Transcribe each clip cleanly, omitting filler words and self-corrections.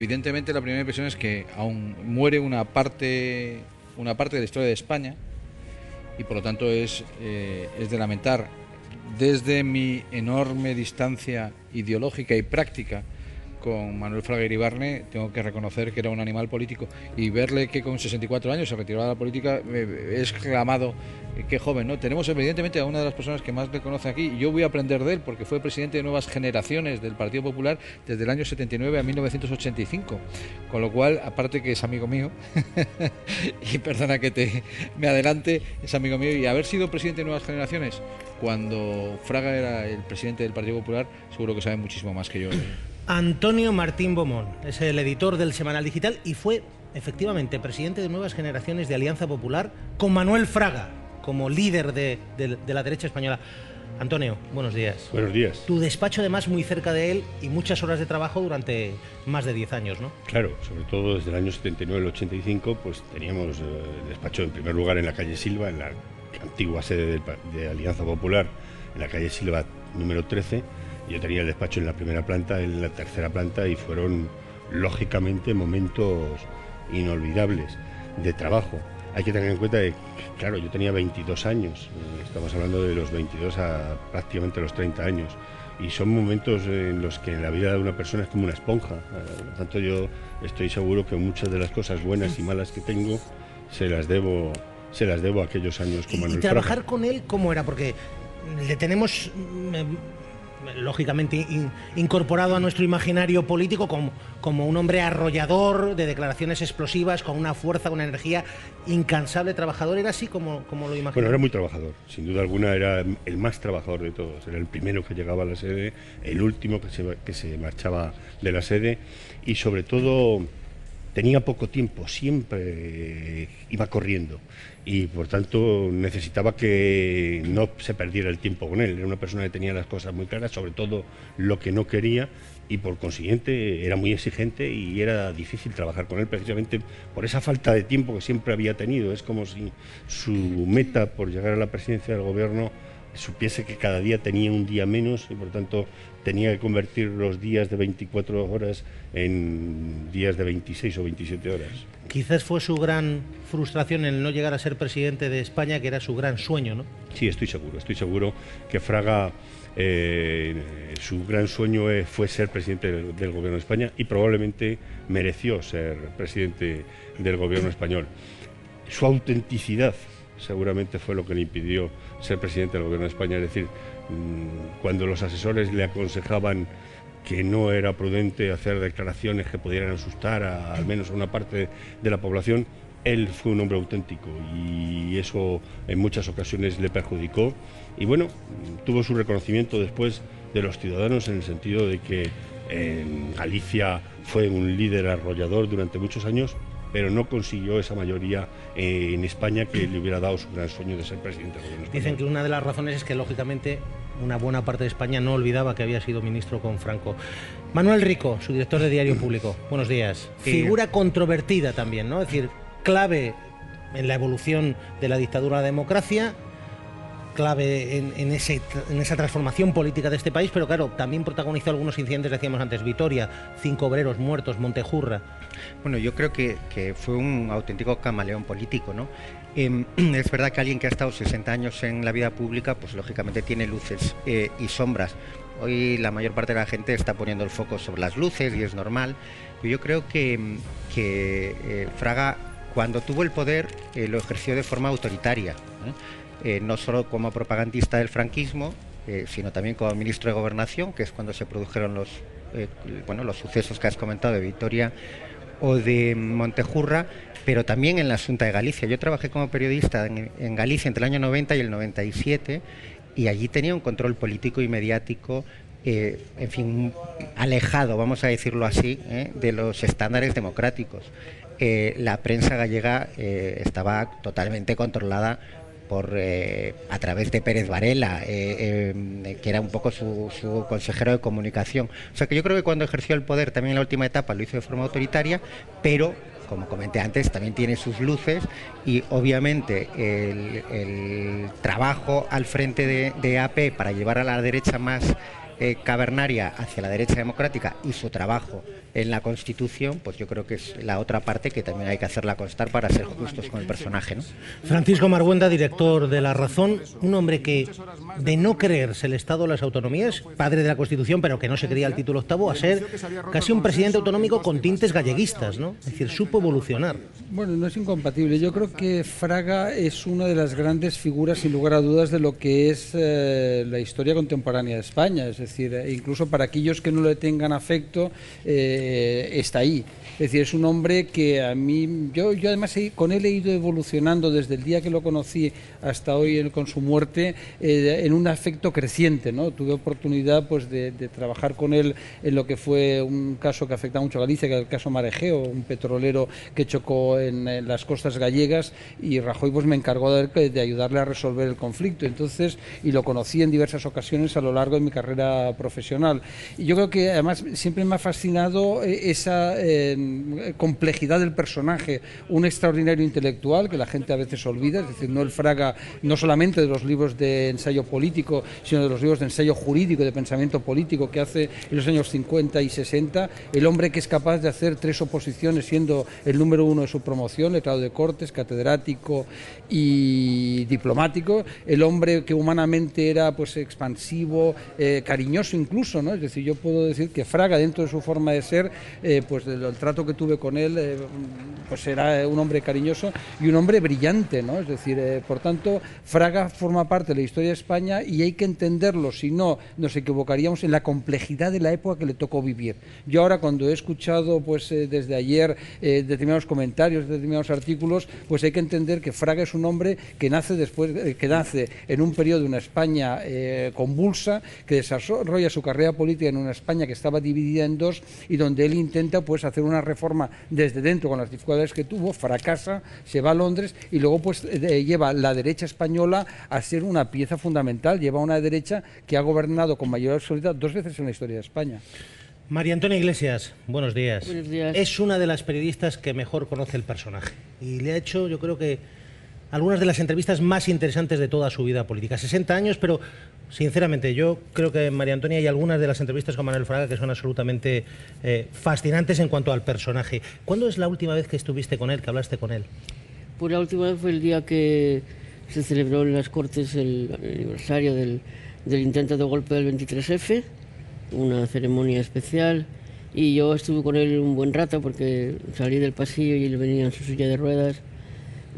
Evidentemente, la primera impresión es que aún muere una parte de la historia de España, y por lo tanto es de lamentar. Desde mi enorme distancia ideológica y práctica con Manuel Fraga Iribarne, tengo que reconocer que era un animal político, y verle que con 64 años se retiraba de la política, he exclamado, qué joven, ¿no? Tenemos evidentemente a una de las personas que más le conoce aquí, y yo voy a aprender de él porque fue presidente de Nuevas Generaciones del Partido Popular desde el año 79 a 1985, con lo cual, aparte que es amigo mío, y perdona que me adelante, es amigo mío, y haber sido presidente de Nuevas Generaciones cuando Fraga era el presidente del Partido Popular, seguro que sabe muchísimo más que yo. Antonio Martín Bomón es el editor del Semanal Digital y fue efectivamente presidente de Nuevas Generaciones de Alianza Popular con Manuel Fraga como líder de la derecha española. Antonio, buenos días. Buenos días. Tu despacho además muy cerca de él y muchas horas de trabajo durante más de 10 años, ¿no? Claro, sobre todo desde el año 79 al 85, pues teníamos el despacho en primer lugar en la calle Silva, en la antigua sede de Alianza Popular, en la calle Silva número 13. Yo tenía el despacho en la primera planta, en la tercera planta, y fueron lógicamente momentos inolvidables de trabajo. Hay que tener en cuenta que, claro, yo tenía 22 años, estamos hablando de los 22 a prácticamente los 30 años, y son momentos en los que la vida de una persona es como una esponja. Por lo tanto, yo estoy seguro que muchas de las cosas buenas y malas que tengo se las debo a aquellos años con Manuel Fraga. ¿Y trabajar con él cómo era? Porque le tenemos lógicamente incorporado a nuestro imaginario político como un hombre arrollador, de declaraciones explosivas, con una fuerza, una energía incansable, trabajador. ¿Era así como lo imaginaba? Bueno, era muy trabajador, sin duda alguna era el más trabajador de todos. Era el primero que llegaba a la sede, el último que se marchaba de la sede, y sobre todo tenía poco tiempo, siempre iba corriendo, y por tanto necesitaba que no se perdiera el tiempo con él. Era una persona que tenía las cosas muy claras, sobre todo lo que no quería, y por consiguiente era muy exigente y era difícil trabajar con él precisamente por esa falta de tiempo que siempre había tenido. Es como si su meta por llegar a la presidencia del gobierno supiese que cada día tenía un día menos, y por tanto tenía que convertir los días de 24 horas en días de 26 o 27 horas. Quizás fue su gran frustración el no llegar a ser presidente de España, que era su gran sueño, ¿no? Sí, estoy seguro que Fraga, su gran sueño fue ser presidente del gobierno de España, y probablemente mereció ser presidente del gobierno español. Su autenticidad seguramente fue lo que le impidió ser presidente del gobierno de España. Es decir, cuando los asesores le aconsejaban que no era prudente hacer declaraciones que pudieran asustar al menos a una parte de la población, él fue un hombre auténtico, y eso en muchas ocasiones le perjudicó. Y bueno, tuvo su reconocimiento después de los ciudadanos, en el sentido de que en Galicia fue un líder arrollador durante muchos años, pero no consiguió esa mayoría en España que le hubiera dado su gran sueño de ser presidente del gobierno español. Dicen que una de las razones es que, lógicamente, una buena parte de España no olvidaba que había sido ministro con Franco. Manuel Rico, su director de Diario Público, buenos días. Sí. Figura controvertida también, ¿no? Es decir, clave en la evolución de la dictadura a la democracia, clave en esa transformación política de este país, pero claro, también protagonizó algunos incidentes, decíamos antes, Vitoria, 5 obreros muertos, Montejurra. Bueno, yo creo que fue un auténtico camaleón político, ¿no? Es verdad que alguien que ha estado 60 años en la vida pública, pues lógicamente tiene luces y sombras. Hoy la mayor parte de la gente está poniendo el foco sobre las luces, y es normal. Pero yo creo que Fraga, cuando tuvo el poder, lo ejerció de forma autoritaria, no solo como propagandista del franquismo, sino también como ministro de Gobernación, que es cuando se produjeron los sucesos que has comentado de Vitoria o de Montejurra, pero también en la Xunta de Galicia. Yo trabajé como periodista en Galicia entre el año 90 y el 97, y allí tenía un control político y mediático, en fin, alejado, vamos a decirlo así, de los estándares democráticos. La prensa gallega estaba totalmente controlada a través de Pérez Varela, que era un poco su consejero de comunicación. O sea que yo creo que cuando ejerció el poder también en la última etapa lo hizo de forma autoritaria, pero como comenté antes, también tiene sus luces, y obviamente el trabajo al frente de AP para llevar a la derecha más cavernaria hacia la derecha democrática, y su trabajo en la Constitución, pues yo creo que es la otra parte que también hay que hacerla constar para ser justos con el personaje, ¿no? Francisco Marguenda, director de La Razón, un hombre que, de no creerse el Estado de las autonomías, padre de la Constitución, pero que no se creía el título octavo, a ser casi un presidente autonómico con tintes galleguistas, ¿no? Es decir, supo evolucionar. Bueno, no es incompatible. Yo creo que Fraga es una de las grandes figuras, sin lugar a dudas, de lo que es la historia contemporánea de España. Es decir, incluso para aquellos que no le tengan afecto, está ahí. Es decir, es un hombre que a mí, yo además con él he ido evolucionando desde el día que lo conocí hasta hoy con su muerte, en un afecto creciente, ¿no? Tuve oportunidad pues de trabajar con él en lo que fue un caso que afecta mucho a Galicia, que es el caso Marejeo, un petrolero que chocó en las costas gallegas, y Rajoy pues me encargó de ayudarle a resolver el conflicto. Entonces, y lo conocí en diversas ocasiones a lo largo de mi carrera profesional. Y yo creo que además siempre me ha fascinado esa complejidad del personaje, un extraordinario intelectual que la gente a veces olvida, es decir, no el Fraga, no solamente de los libros de ensayo político, sino de los libros de ensayo jurídico, de pensamiento político que hace en los años 50 y 60, el hombre que es capaz de hacer 3 oposiciones siendo el número 1 de su promoción, letrado de Cortes, catedrático y diplomático, el hombre que humanamente era pues expansivo, cariñoso incluso, ¿no? Es decir, yo puedo decir que Fraga, dentro de su forma de ser, pues el trato que tuve con él, pues era un hombre cariñoso y un hombre brillante, ¿no? Es decir, por tanto, Fraga forma parte de la historia de España y hay que entenderlo, si no nos equivocaríamos en la complejidad de la época que le tocó vivir. Yo ahora, cuando he escuchado pues desde ayer determinados comentarios, determinados artículos, pues hay que entender que Fraga es un hombre que nace nace en un periodo de una España convulsa, que desarrolla su carrera política en una España que estaba dividida en dos y donde él intenta pues hacer una reforma desde dentro con las dificultades que tuvo, fracasa, se va a Londres y luego pues lleva la derecha española a ser una pieza fundamental, lleva una derecha que ha gobernado con mayor absoluta 2 veces en la historia de España. María Antonia Iglesias, buenos días. Buenos días. Es una de las periodistas que mejor conoce el personaje y le ha hecho, yo creo que, algunas de las entrevistas más interesantes de toda su vida política. 60 años, pero sinceramente yo creo que, María Antonia, hay algunas de las entrevistas con Manuel Fraga que son absolutamente fascinantes en cuanto al personaje. ¿Cuándo es la última vez que estuviste con él, que hablaste con él? Pues la última vez fue el día que se celebró en las Cortes el aniversario del intento de golpe del 23F, una ceremonia especial, y yo estuve con él un buen rato porque salí del pasillo y él venía en su silla de ruedas.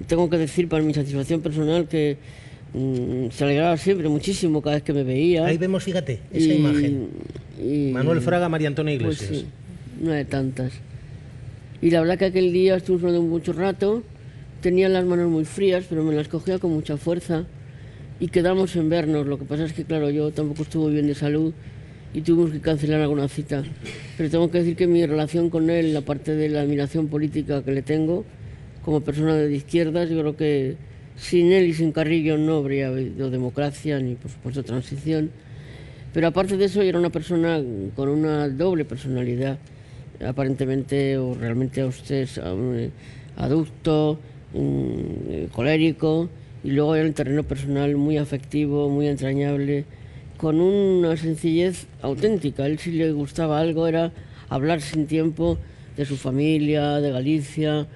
Tengo que decir, para mi satisfacción personal, que se alegraba siempre muchísimo cada vez que me veía. Ahí vemos, fíjate, esa imagen. Manuel Fraga, María Antonia Iglesias. Pues sí, una de tantas. Y la verdad que aquel día estuvimos hablando mucho rato, tenía las manos muy frías, pero me las cogía con mucha fuerza y quedamos en vernos. Lo que pasa es que, claro, yo tampoco estuve bien de salud y tuvimos que cancelar alguna cita. Pero tengo que decir que mi relación con él, aparte de la admiración política que le tengo, como persona de izquierdas, yo creo que sin él y sin Carrillo no habría habido democracia ni, por supuesto, transición. Pero aparte de eso, era una persona con una doble personalidad, aparentemente o realmente aducto, colérico, y luego en el terreno personal muy afectivo, muy entrañable, con una sencillez auténtica. A él, si le gustaba algo, era hablar sin tiempo de su familia, de Galicia.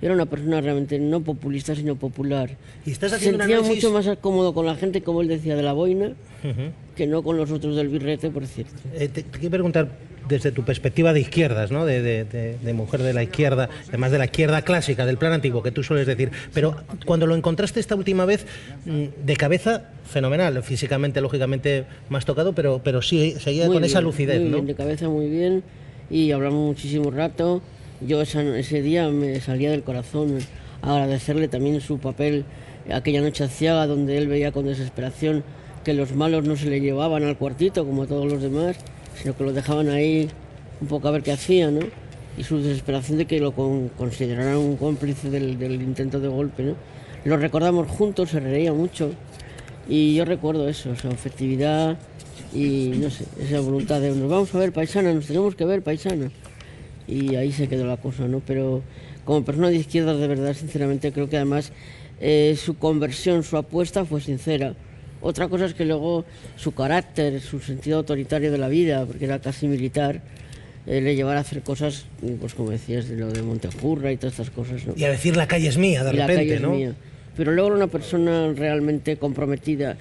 Era una persona realmente no populista, sino popular. ¿Y estás se haciendo sentía un análisis mucho más cómodo con la gente, como él decía, de la boina, que no con los otros del birrete, por cierto. Te quiero preguntar, desde tu perspectiva de izquierdas, ¿no? de mujer de la izquierda, además de la izquierda clásica, del plan antiguo, que tú sueles decir, pero cuando lo encontraste esta última vez, de cabeza, fenomenal, físicamente, lógicamente, más tocado, pero sí, seguía muy con bien, esa lucidez, muy ¿no? Bien, de cabeza muy bien, y hablamos muchísimo rato. Yo ese día me salía del corazón agradecerle también su papel aquella noche aciaga, donde él veía con desesperación que los malos no se le llevaban al cuartito como a todos los demás, sino que lo dejaban ahí un poco a ver qué hacía, ¿no? Y su desesperación de que lo consideraran un cómplice del intento de golpe, ¿no? Lo recordamos juntos, se reía mucho, y yo recuerdo eso, su afectividad y, no sé, esa voluntad de nos vamos a ver, paisana, nos tenemos que ver, paisana. Y ahí se quedó la cosa, ¿no? Pero como persona de izquierda, de verdad, sinceramente, creo que además su conversión, su apuesta fue sincera. Otra cosa es que luego su carácter, su sentido autoritario de la vida, porque era casi militar, le llevara a hacer cosas, pues como decías, de lo de Montejurra y todas estas cosas, ¿no? Y a decir la calle es mía, de Y la repente, calle es ¿no? mía. Pero luego era una persona realmente comprometida.